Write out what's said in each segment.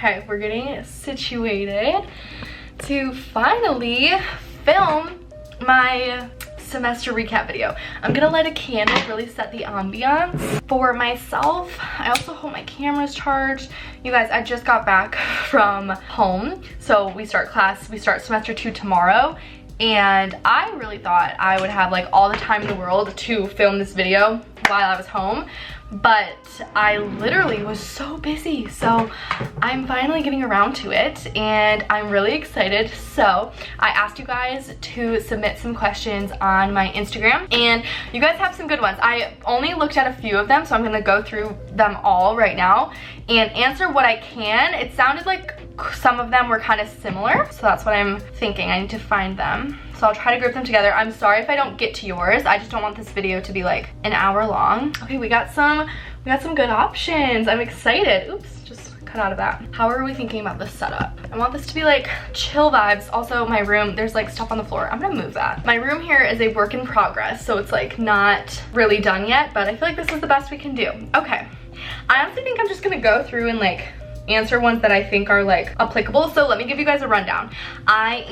Okay, we're getting situated to finally film my semester recap video. I'm gonna light a candle, really set the ambiance for myself. I also hope my camera's charged. You guys, I just got back from home. So we start semester 2 tomorrow. And I really thought I would have like all the time in the world to film this video while I was home, but I literally was so busy. So I'm finally getting around to it and I'm really excited. So I asked you guys to submit some questions on my Instagram and you guys have some good ones. I only looked at a few of them, so I'm gonna go through them all right now and answer what I can. It sounded like some of them were kind of similar, so that's what I'm thinking. I need to find them. So I'll try to group them together. I'm sorry if I don't get to yours. I just don't want this video to be like an hour long. Okay, we got some good options. I'm excited. Oops, just cut out of that. How are we thinking about this setup? I want this to be like chill vibes. Also, my room, there's like stuff on the floor. I'm gonna move that. My room here is a work in progress, so it's like not really done yet, but I feel like this is the best we can do. Okay, I honestly think I'm just gonna go through and like answer ones that I think are like applicable. So let me give you guys a rundown. My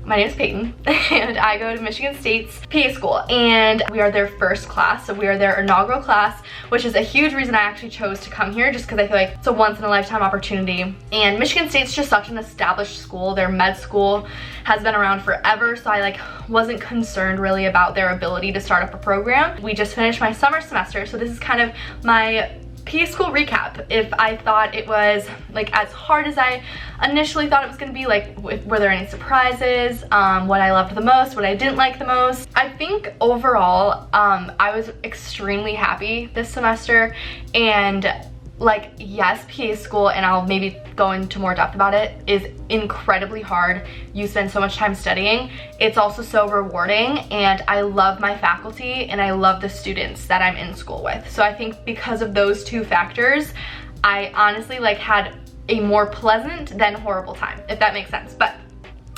name is Peyton and I go to Michigan State's PA school and we are their first class. So we are their inaugural class, which is a huge reason I actually chose to come here, just because I feel like it's a once in a lifetime opportunity. And Michigan State's just such an established school. Their med school has been around forever, so I like wasn't concerned really about their ability to start up a program. We just finished my summer semester, so this is kind of my PA school recap. If I thought it was like as hard as I initially thought it was gonna be, like were there any surprises, what I loved the most, what I didn't like the most. I think overall I was extremely happy this semester, and like, yes, PA school, and I'll maybe go into more depth about it, is incredibly hard. You spend so much time studying. It's also so rewarding, and I love my faculty and I love the students that I'm in school with. So I think because of those two factors, I honestly like had a more pleasant than horrible time, if that makes sense. But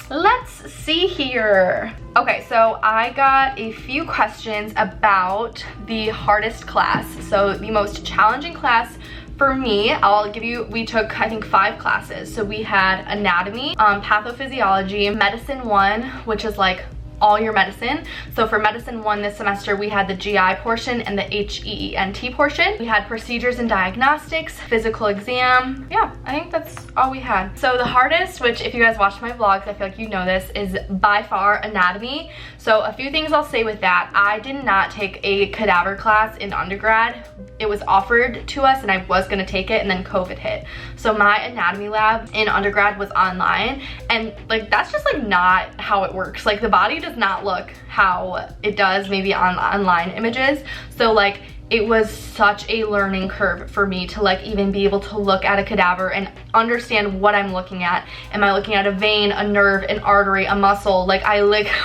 let's see here. Okay, so I got a few questions about the hardest class. So the most challenging class for me, I'll give you, we took I think 5 classes. So we had anatomy, pathophysiology, medicine 1, which is like all your medicine. So for medicine 1 this semester, we had the GI portion and the HEENT portion. We had procedures and diagnostics, physical exam. Yeah, I think that's all we had. So the hardest, which if you guys watch my vlogs, I feel like you know this, is by far anatomy. So a few things I'll say with that. I did not take a cadaver class in undergrad. It was offered to us and I was gonna take it, and then COVID hit. So my anatomy lab in undergrad was online, and like that's just like not how it works. Like the body does not look how it does maybe on online images. So like it was such a learning curve for me to like even be able to look at a cadaver and understand what I'm looking at. Am I looking at a vein, a nerve, an artery, a muscle? Like I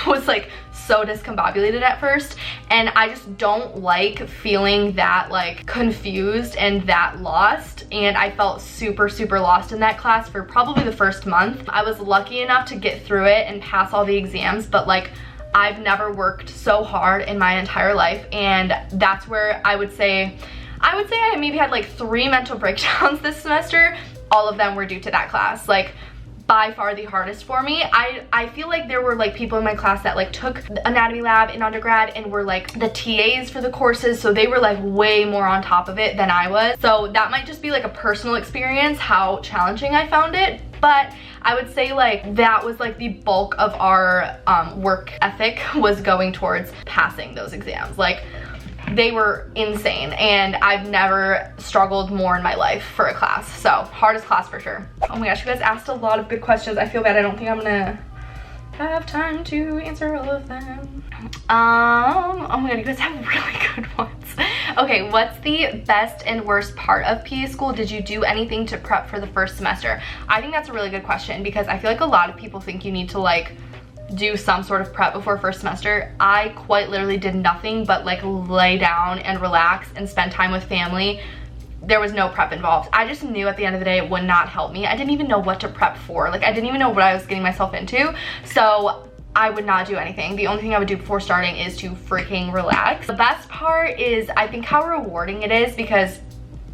was like so discombobulated at first, and I just don't like feeling that like confused and that lost, and I felt super lost in that class for probably the first month. I was lucky enough to get through it and pass all the exams, but like I've never worked so hard in my entire life, and that's where I would say I maybe had like 3 mental breakdowns this semester. All of them were due to that class. Like by far the hardest for me. I feel like there were like people in my class that like took the anatomy lab in undergrad and were like the TAs for the courses, so they were like way more on top of it than I was. So that might just be like a personal experience how challenging I found it, but I would say like that was like the bulk of our work ethic was going towards passing those exams. Like they were insane, and I've never struggled more in my life for a class. So hardest class for sure. Oh my gosh, you guys asked a lot of good questions. I feel bad I don't think I'm gonna have time to answer all of them. Oh my god, you guys have really good ones. Okay, what's the best and worst part of PA school? Did you do anything to prep for the first semester? I think that's a really good question, because I feel like a lot of people think you need to like do some sort of prep before first semester. I quite literally did nothing but like lay down and relax and spend time with family. There was no prep involved. I just knew at the end of the day it would not help me. I didn't even know what to prep for. Like I didn't even know what I was getting myself into. So I would not do anything. The only thing I would do before starting is to freaking relax. The best part is I think how rewarding it is, because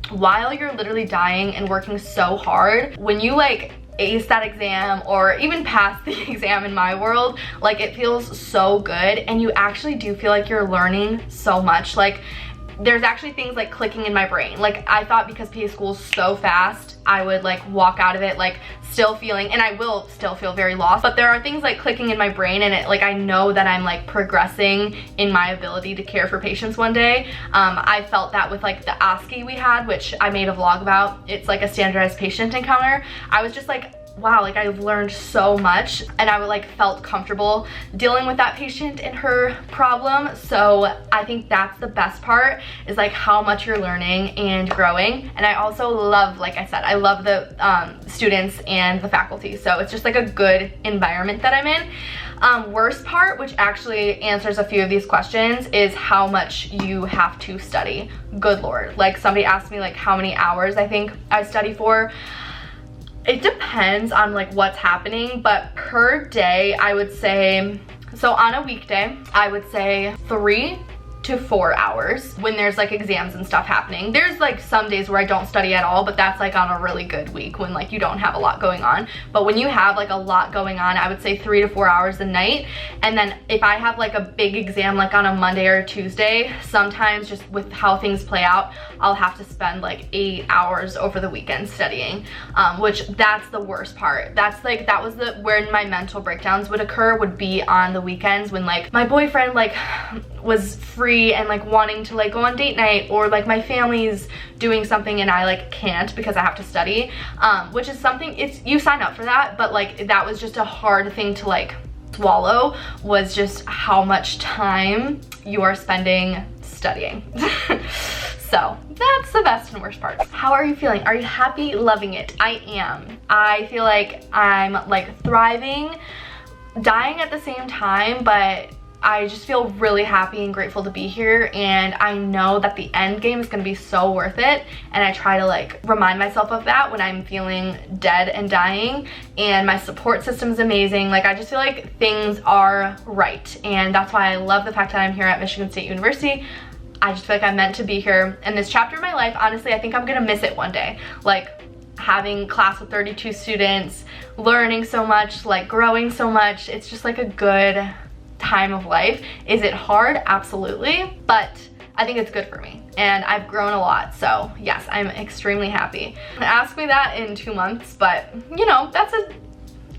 while you're literally dying and working so hard, when you like ace that exam or even pass the exam in my world, like it feels so good and you actually do feel like you're learning so much. Like there's actually things like clicking in my brain. Like I thought because PA school's so fast, I would like walk out of it like still feeling, and I will still feel very lost, but there are things like clicking in my brain, and it like I know that I'm like progressing in my ability to care for patients one day. I felt that with like the ASCII we had, which I made a vlog about. It's like a standardized patient encounter. I was just like, wow, like I've learned so much, and I would like felt comfortable dealing with that patient and her problem. So I think that's the best part, is like how much you're learning and growing. And I also love, like I said, I love the students and the faculty, so it's just like a good environment that I'm in. Worst part, which actually answers a few of these questions, is how much you have to study. Good Lord. Like somebody asked me like how many hours I think I study for. It depends on like what's happening, but per day I would say, so on a weekday I would say 3 to 4 hours when there's like exams and stuff happening. There's like some days where I don't study at all, but that's like on a really good week when like you don't have a lot going on. But when you have like a lot going on, I would say 3 to 4 hours a night. And then if I have like a big exam like on a Monday or a Tuesday, sometimes just with how things play out, I'll have to spend like 8 hours over the weekend studying, which that's the worst part. That's like, that was where my mental breakdowns would occur, would be on the weekends when like my boyfriend like was free and like wanting to like go on date night, or like my family's doing something and I like can't because I have to study, which is something, it's, you sign up for that, but like that was just a hard thing to like swallow, was just how much time you are spending studying. So that's the best and worst part. How are you feeling? Are you happy? Loving it? I am. I feel like I'm like thriving, dying at the same time, but I just feel really happy and grateful to be here, and I know that the end game is gonna be so worth it, and I try to like remind myself of that when I'm feeling dead and dying. And my support system is amazing. Like I just feel like things are right, and that's why I love the fact that I'm here at Michigan State University. I just feel like I'm meant to be here in this chapter of my life. Honestly, I think I'm gonna miss it one day. Like having class with 32 students, learning so much, like growing so much. It's just like a good time of life. Is it hard? Absolutely, but I think it's good for me and I've grown a lot, so yes, I'm extremely happy. Ask me that in 2 months, but you know, that's an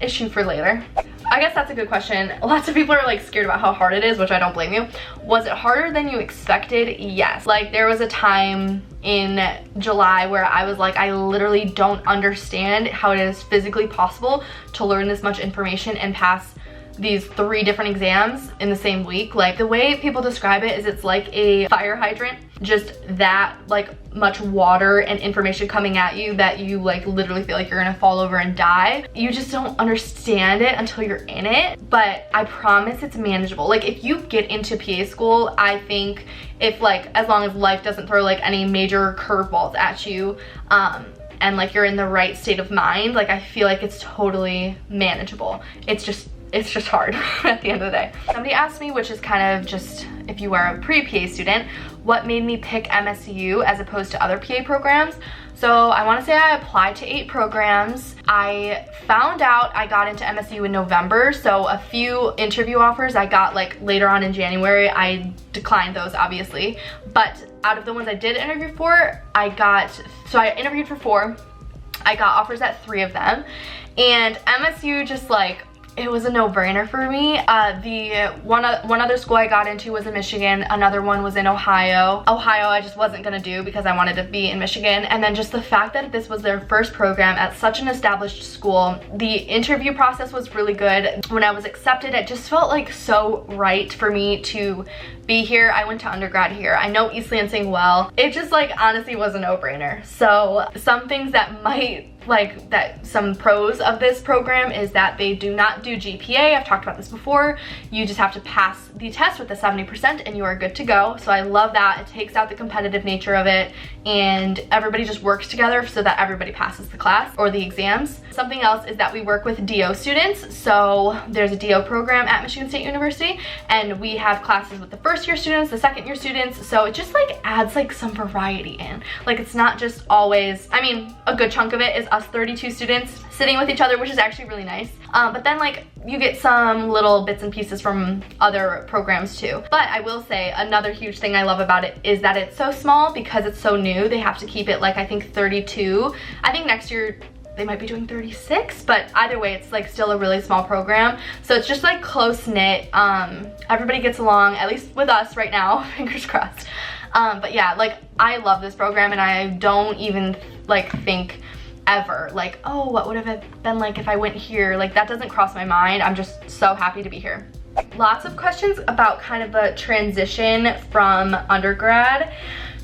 issue for later. I guess that's a good question. Lots of people are like scared about how hard it is, which I don't blame you. Was it harder than you expected? Yes. Like there was a time in July where I was like, I literally don't understand how it is physically possible to learn this much information and pass these 3 different exams in the same week. Like the way people describe it is it's like a fire hydrant, just that like much water and information coming at you that you like literally feel like you're gonna fall over and die. You just don't understand it until you're in it, but I promise it's manageable. Like if you get into PA school, I think if like, as long as life doesn't throw like any major curveballs at you, and like you're in the right state of mind, like I feel like it's totally manageable. It's just hard at the end of the day. Somebody asked me, which is kind of just if you are a pre-PA student, what made me pick MSU as opposed to other PA programs. So I want to say I applied to 8 programs. I found out I got into MSU in November, so a few interview offers I got like later on in January. I declined those obviously, but out of the ones I did interview for, I interviewed for 4. I got offers at 3 of them, and MSU just like, it was a no-brainer for me. The one other school I got into was in Michigan. Another one was in Ohio. Ohio I just wasn't gonna do because I wanted to be in Michigan. And then just the fact that this was their first program at such an established school. The interview process was really good. When I was accepted, it just felt like so right for me to be here. I went to undergrad here. I know East Lansing well. It just like honestly was a no-brainer. So some things that might like that some pros of this program is that they do not do GPA. I've talked about this before. You just have to pass the test with a 70% and you are good to go. So I love that. It takes out the competitive nature of it and everybody just works together so that everybody passes the class or the exams. Something else is that we work with DO students. So there's a DO program at Michigan State University and we have classes with the first year students, the second year students. So it just like adds like some variety in. Like it's not just always, I mean, a good chunk of it is us 32 students sitting with each other, which is actually really nice. But then like you get some little bits and pieces from other programs too. But I will say another huge thing I love about it is that it's so small because it's so new. They have to keep it like I think 32. I think next year they might be doing 36, but either way it's like still a really small program. So it's just like close knit. Everybody gets along, at least with us right now, fingers crossed. But yeah, like I love this program and I don't even like think ever like, oh, what would have it been like if I went here? Like that doesn't cross my mind. I'm just so happy to be here. Lots of questions about kind of a transition from undergrad.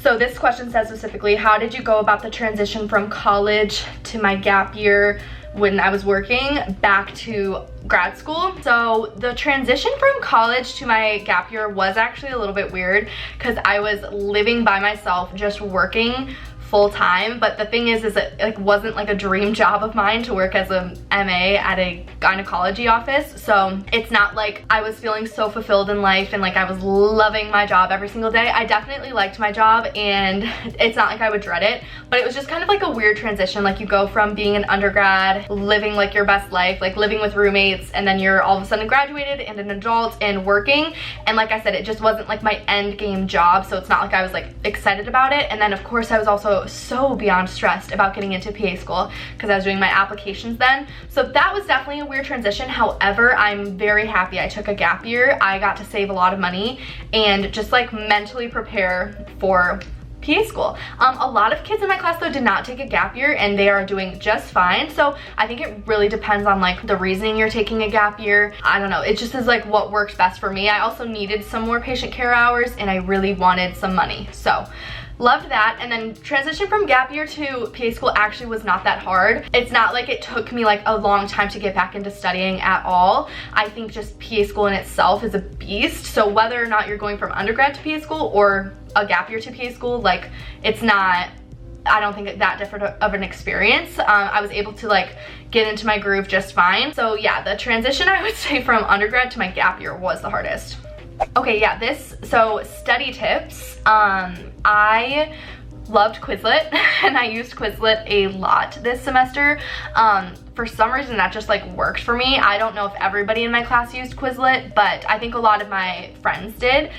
So this question says specifically, how did you go about the transition from college to my gap year when I was working back to grad school? So the transition from college to my gap year was actually a little bit weird because I was living by myself, just working full time. But the thing is it like wasn't like a dream job of mine to work as a MA at a gynecology office. So it's not like I was feeling so fulfilled in life and like I was loving my job every single day. I definitely liked my job and it's not like I would dread it, but it was just kind of like a weird transition. Like you go from being an undergrad, living like your best life, like living with roommates, and then you're all of a sudden graduated and an adult and working. And like I said, it just wasn't like my end game job. So it's not like I was like excited about it. And then of course I was also so beyond stressed about getting into PA school because I was doing my applications then. So that was definitely a weird transition. However, I'm very happy I took a gap year. I got to save a lot of money and just like mentally prepare for PA school. A lot of kids in my class though did not take a gap year and they are doing just fine. So I think it really depends on like the reasoning you're taking a gap year. I don't know, it just is like what works best for me. I also needed some more patient care hours and I really wanted some money. So loved that. And then transition from gap year to PA school actually was not that hard. It's not like it took me like a long time to get back into studying at all. I think just PA school in itself is a beast. So whether or not you're going from undergrad to PA school or a gap year to PA school, like it's not, I don't think that different of an experience. I was able to like get into my groove just fine. So yeah, the transition I would say from undergrad to my gap year was the hardest. Okay, yeah, so study tips. I loved Quizlet and I used Quizlet a lot this semester. For some reason that just like worked for me. I don't know if everybody in my class used Quizlet, but I think a lot of my friends did.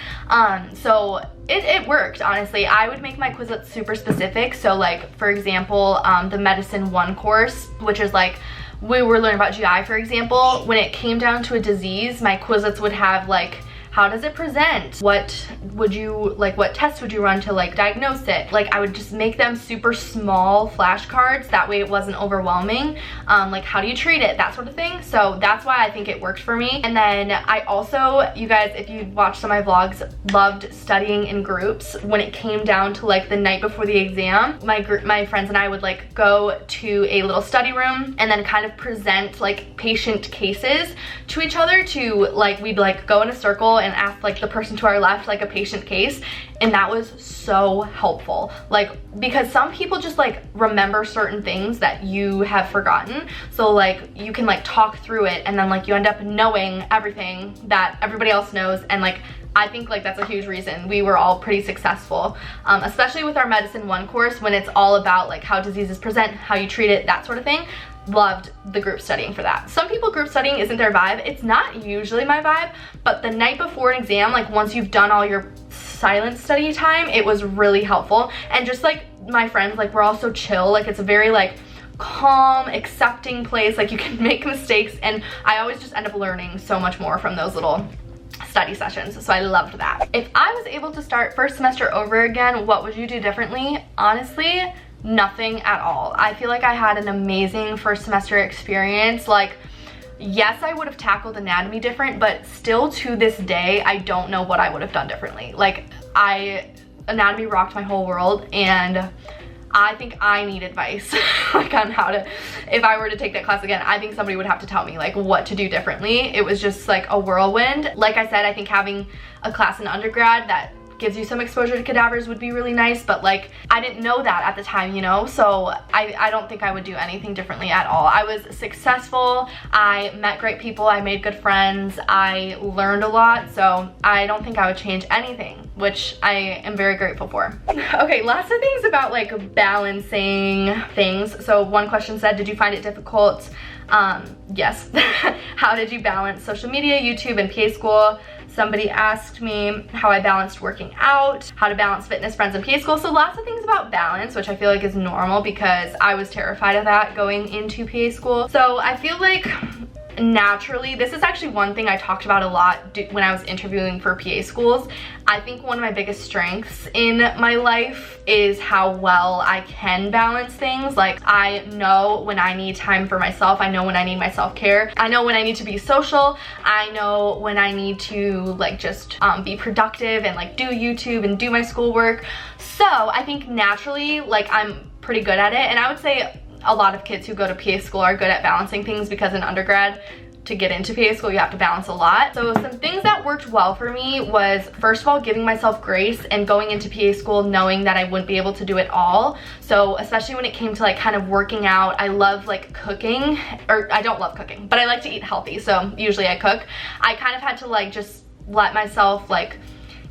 So it worked, honestly. I would make my Quizlet super specific. So like, for example, the Medicine 1 course, which is like, we were learning about GI, for example. When it came down to a disease, my Quizlets would have like, how does it present? What would you, like what tests would you run to like diagnose it? Like I would just make them super small flashcards. That way it wasn't overwhelming. Like how do you treat it? That sort of thing. So that's why I think it worked for me. And then I also, you guys, if you watched some of my vlogs, loved studying in groups. When it came down to like the night before the exam, my friends and I would like go to a little study room and then kind of present like patient cases to each other to like, we'd like go in a circle and ask like the person to our left like a patient case, and that was so helpful. Like because some people just like remember certain things that you have forgotten, so like you can like talk through it and then like you end up knowing everything that everybody else knows. And like I think like that's a huge reason we were all pretty successful, especially with our Medicine 1 course when it's all about like how diseases present, how you treat it, that sort of thing. Loved the group studying for that. Some people group studying isn't their vibe. It's not usually my vibe, but the night before an exam, like once you've done all your silent study time, it was really helpful. And just like my friends, like we're all so chill. Like it's a very like calm, accepting place. Like you can make mistakes and I always just end up learning so much more from those little study sessions. So I loved that. If I was able to start first semester over again, what would you do differently? Honestly, nothing at all. I feel like I had an amazing first semester experience. Like, yes, I would have tackled anatomy different, but still to this day, I don't know what I would have done differently. Like, anatomy rocked my whole world, and I think I need advice like on how to, if I were to take that class again, I think somebody would have to tell me like what to do differently. It was just like a whirlwind. Like I said, I think having a class in undergrad that gives you some exposure to cadavers would be really nice, but like I didn't know that at the time, you know, so I don't think I would do anything differently at all. I was successful, I met great people, I made good friends, I learned a lot, so I don't think I would change anything, which I am very grateful for. Okay, lots of things about like balancing things. So one question said, did you find it difficult? Yes. How did you balance social media, YouTube, and PA school? Somebody asked me how I balanced working out, how to balance fitness, friends, and PA school. So lots of things about balance, which I feel like is normal because I was terrified of that going into PA school. So I feel like naturally, this is actually one thing I talked about a lot when I was interviewing for PA schools. I think one of my biggest strengths in my life is how well I can balance things. Like I know when I need time for myself, I know when I need my self-care, I know when I need to be social, I know when I need to like just be productive and like do YouTube and do my schoolwork. So I think naturally like I'm pretty good at it, and I would say a lot of kids who go to PA school are good at balancing things because in undergrad, to get into PA school, you have to balance a lot. So some things that worked well for me was, first of all, giving myself grace and going into PA school knowing that I wouldn't be able to do it all. So especially when it came to like kind of working out, I love like cooking, or I don't love cooking, but I like to eat healthy. So usually I cook. I kind of had to like just let myself, like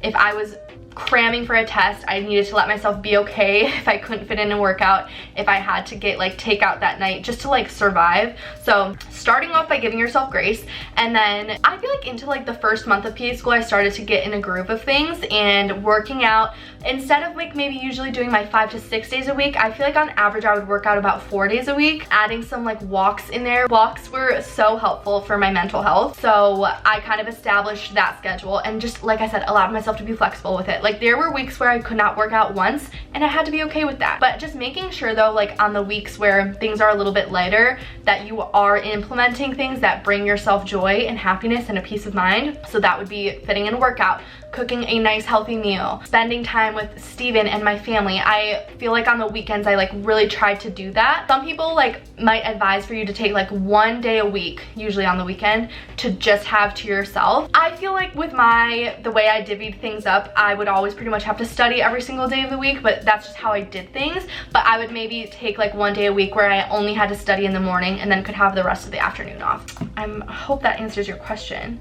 if I was cramming for a test, I needed to let myself be okay if I couldn't fit in a workout, if I had to get like takeout that night just to like survive. So starting off by giving yourself grace, and then I feel like into like the first month of PA school I started to get in a groove of things and working out. Instead of like maybe usually doing my 5 to 6 days a week, I feel like on average I would work out about 4 days a week, adding some like walks in there. Walks were so helpful for my mental health, so I kind of established that schedule and just, like I said, allowed myself to be flexible with it. Like there were weeks where I could not work out once and I had to be okay with that. But just making sure though, like on the weeks where things are a little bit lighter, that you are implementing things that bring yourself joy and happiness and a peace of mind. So that would be fitting in a workout, cooking a nice healthy meal, spending time with Steven and my family. I feel like on the weekends I like really tried to do that. Some people like might advise for you to take like 1 day a week, usually on the weekend, to just have to yourself. I feel like with the way I divvied things up, I would always pretty much have to study every single day of the week, but that's just how I did things. But I would maybe take like 1 day a week where I only had to study in the morning and then could have the rest of the afternoon off. I hope that answers your question.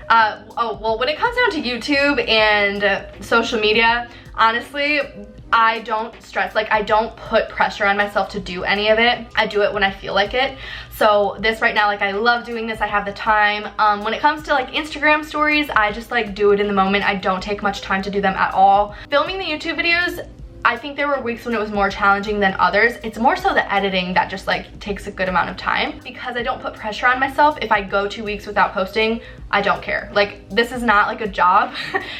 Oh, well, when it comes down to YouTube and social media, honestly, I don't stress, like I don't put pressure on myself to do any of it. I do it when I feel like it. So this right now, like I love doing this, I have the time. When it comes to like Instagram stories, I just like do it in the moment. I don't take much time to do them at all. Filming the YouTube videos, I think there were weeks when it was more challenging than others. It's more so the editing that just like takes a good amount of time. Because I don't put pressure on myself, if I go 2 weeks without posting, I don't care. Like this is not like a job.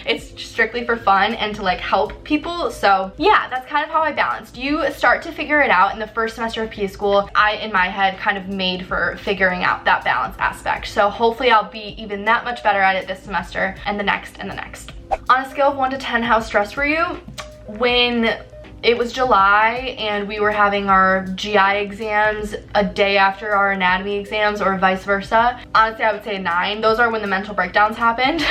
It's strictly for fun and to like help people. So yeah, that's kind of how I balanced. You start to figure it out in the first semester of PA school. I, in my head, kind of made for figuring out that balance aspect. So hopefully I'll be even that much better at it this semester and the next and the next. On a scale of 1 to 10, how stressed were you? When it was July and we were having our GI exams a day after our anatomy exams, or vice versa, honestly I would say a 9. Those are when the mental breakdowns happened.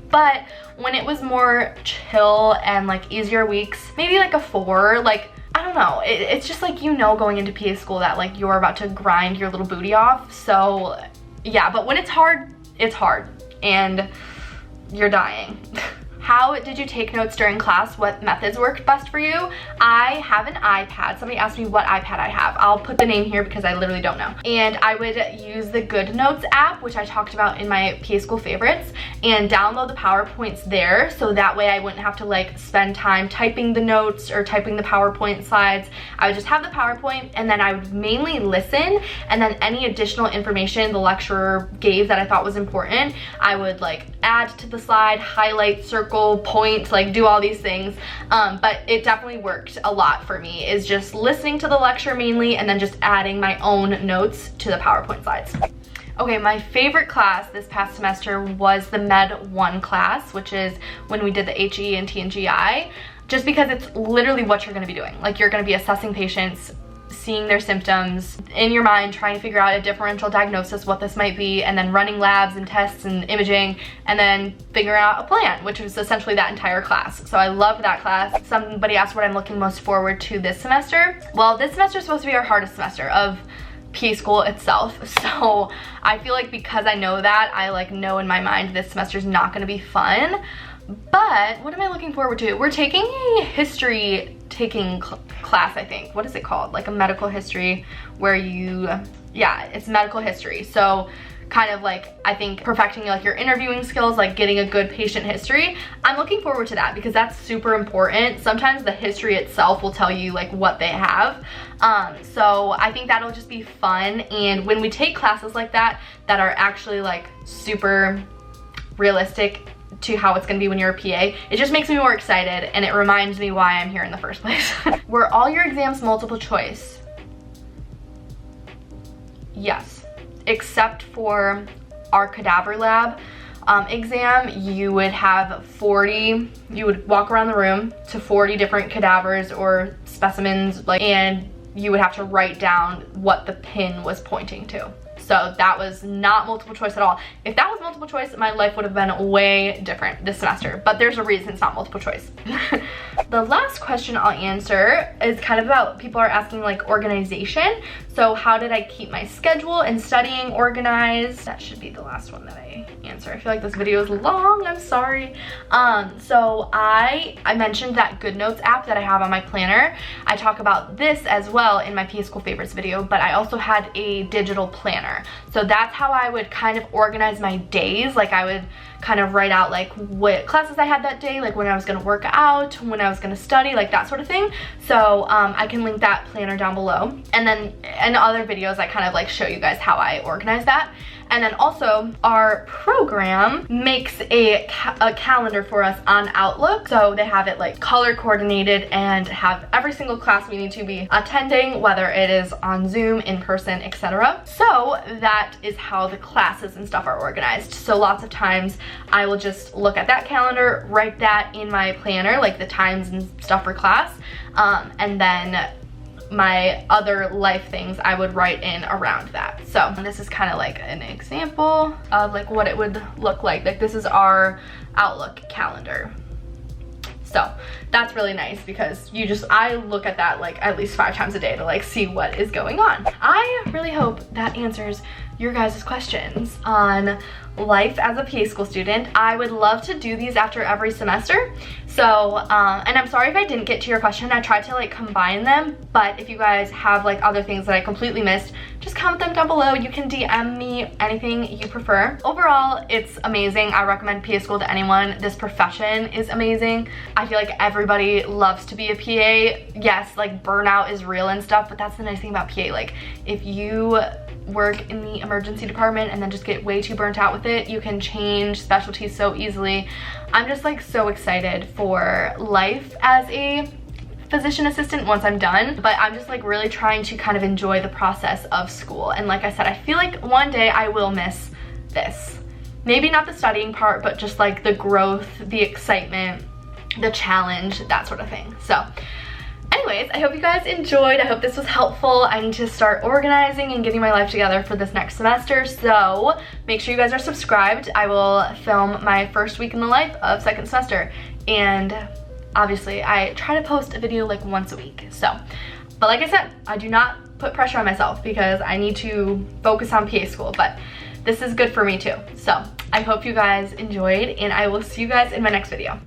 But when it was more chill and like easier weeks, maybe like a 4. Like I don't know, it's just like, you know, going into PA school that like you're about to grind your little booty off. So yeah, but when it's hard and you're dying. How did you take notes during class? What methods worked best for you? I have an iPad. Somebody asked me what iPad I have. I'll put the name here because I literally don't know. And I would use the Good Notes app, which I talked about in my PA school favorites, and download the PowerPoints there. So that way I wouldn't have to like spend time typing the notes or typing the PowerPoint slides. I would just have the PowerPoint, and then I would mainly listen, and then any additional information the lecturer gave that I thought was important, I would like add to the slide, highlight, circle, point, like do all these things. But it definitely worked a lot for me, is just listening to the lecture mainly and then just adding my own notes to the PowerPoint slides. Okay, my favorite class this past semester was the Med 1 class, which is when we did the HE and TNGI. just because it's literally what you're gonna be doing. Like, you're gonna be assessing patients, seeing their symptoms in your mind, trying to figure out a differential diagnosis, what this might be, and then running labs and tests and imaging, and then figuring out a plan, which was essentially that entire class. So I loved that class. Somebody asked what I'm looking most forward to this semester. Well, this semester is supposed to be our hardest semester of PA school itself. So I feel like because I know that, I like know in my mind this semester is not going to be fun. But what am I looking forward to? We're taking a history class, I think. What is it called? Like a medical history where yeah, it's medical history. So kind of like, I think perfecting like your interviewing skills, like getting a good patient history. I'm looking forward to that because that's super important. Sometimes the history itself will tell you like what they have. So I think that'll just be fun. And when we take classes like that are actually like super realistic to how it's gonna be when you're a PA, it just makes me more excited and it reminds me why I'm here in the first place. Were all your exams multiple choice? Yes, except for our cadaver lab exam. You would have 40, you would walk around the room to 40 different cadavers or specimens, like, and you would have to write down what the pin was pointing to. So that was not multiple choice at all. If that was multiple choice, my life would have been way different this semester, but there's a reason it's not multiple choice. The last question I'll answer is kind of about, people are asking like organization. So how did I keep my schedule and studying organized? That should be the last one that I answer. I feel like this video is long, I'm sorry. So I mentioned that Good Notes app that I have on my planner. I talk about this as well in my PA School Favorites video, but I also had a digital planner. So that's how I would kind of organize my days. Like, I would kind of write out like what classes I had that day, like when I was gonna work out, when I was gonna study, like that sort of thing. So I can link that planner down below. And then in other videos, I kind of like show you guys how I organize that. And then also our program makes a calendar for us on Outlook. So they have it like color coordinated and have every single class we need to be attending, whether it is on Zoom, in person, etc. So that is how the classes and stuff are organized. So lots of times I will just look at that calendar, write that in my planner, like the times and stuff for class, and then my other life things I would write in around that. So this is kind of like an example of like what it would look like. Like, this is our Outlook calendar. So that's really nice because I look at that like at least 5 times a day to like see what is going on. I really hope that answers your guys' questions on life as a PA school student. I would love to do these after every semester. So, and I'm sorry if I didn't get to your question. I tried to like combine them, but if you guys have like other things that I completely missed, just comment them down below. You can DM me anything you prefer. Overall, it's amazing. I recommend PA school to anyone. This profession is amazing. I feel like everybody loves to be a PA. Yes, like burnout is real and stuff, but that's the nice thing about PA. Like, if you work in the emergency department and then just get way too burnt out with it, you can change specialties so easily. I'm just like so excited for life as a physician assistant once I'm done, but I'm just like really trying to kind of enjoy the process of school. And like I said, I feel like one day I will miss this. Maybe not the studying part, but just like the growth, the excitement, the challenge, that sort of thing. So anyways, I hope you guys enjoyed. I hope this was helpful. I need to start organizing and getting my life together for this next semester. So make sure you guys are subscribed. I will film my first week in the life of second semester. And obviously I try to post a video like once a week. So, but like I said, I do not put pressure on myself because I need to focus on PA school, but this is good for me too. So I hope you guys enjoyed and I will see you guys in my next video.